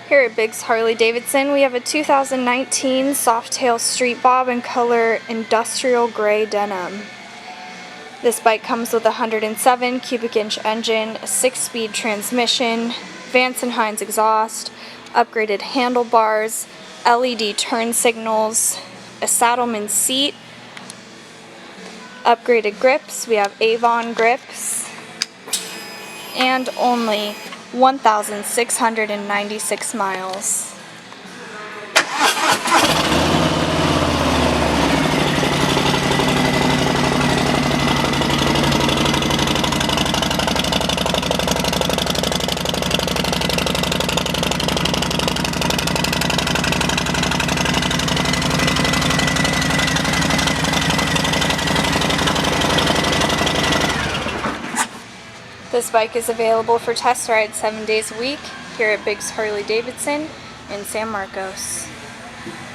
Here at Biggs Harley Davidson, we have a 2019 Softail Street Bob in color industrial gray denim. This bike comes with a 107 cubic inch engine, a 6-speed transmission, Vance & Hines exhaust, upgraded handlebars, LED turn signals, a Saddleman seat, upgraded grips. We have Avon grips, and only 1,696 miles. This bike is available for test rides 7 days a week here at Biggs Harley Davidson in San Marcos.